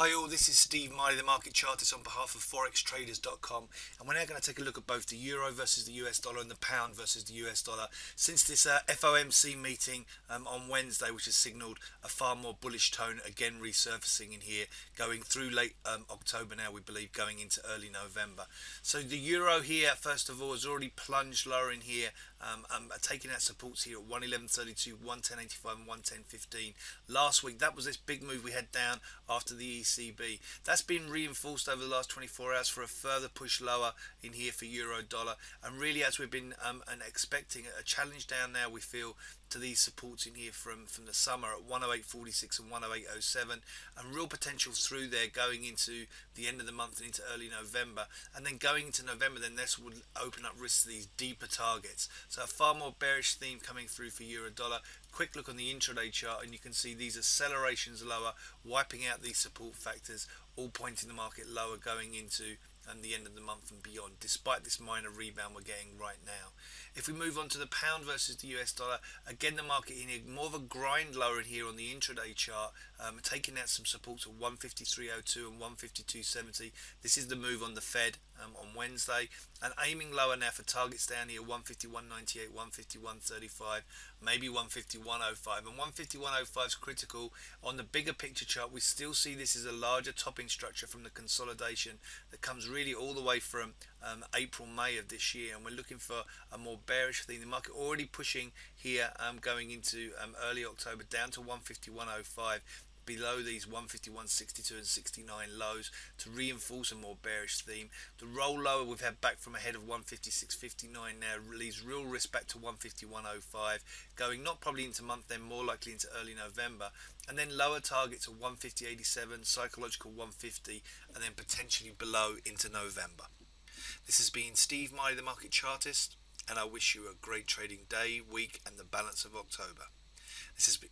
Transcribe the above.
Hi all, this is Steve Miley, the market chartist on behalf of forextraders.com, and we're now going to take a look at both the euro versus the US dollar and the pound versus the US dollar since this FOMC meeting on Wednesday, which has signalled a far more bullish tone, again resurfacing in here, going through late October now, we believe, going into early November. So the euro here, first of all, has already plunged lower in here, taking out supports here at 111.32, 110.85 and 110.15. Last week, that was this big move we had down after the ECB. That's been reinforced over the last 24 hours for a further push lower in here for euro dollar, and really as we've been expecting a challenge down now, we feel, to these supports in here from the summer at 108.46 and 108.07, and real potential through there going into the end of the month and into early November. And then going into November, then this would open up risks to these deeper targets. So a far more bearish theme coming through for euro dollar. Quick look on the intraday chart and you can see these accelerations lower, wiping out these support factors, all pointing the market lower going into the end of the month and beyond, despite this minor rebound we're getting right now. If we move on to the pound versus the US dollar, again the market in here, more of a grind lower in here on the intraday chart, taking out some supports of 153.02 and 152.70. This is the move on the Fed on Wednesday, and aiming lower now for targets down here, 151.98, 151.35, maybe 151.05, and 151.05 is critical. On the bigger picture chart, we still see this as a larger topping structure from the consolidation that comes really all the way from April, May of this year, and we're looking for a more bearish thing. The market already pushing here, going into early October down to 151.05, below these 151.62 and 69 lows to reinforce a more bearish theme. The roll lower we've had back from ahead of 156.59 now leaves real risk back to 151.05, going not probably into month end, more likely into early November, and then lower targets of 150.87, psychological 150, and then potentially below into November. This has been Steve Miley, the market chartist, and I wish you a great trading day, week, and the balance of October. This has been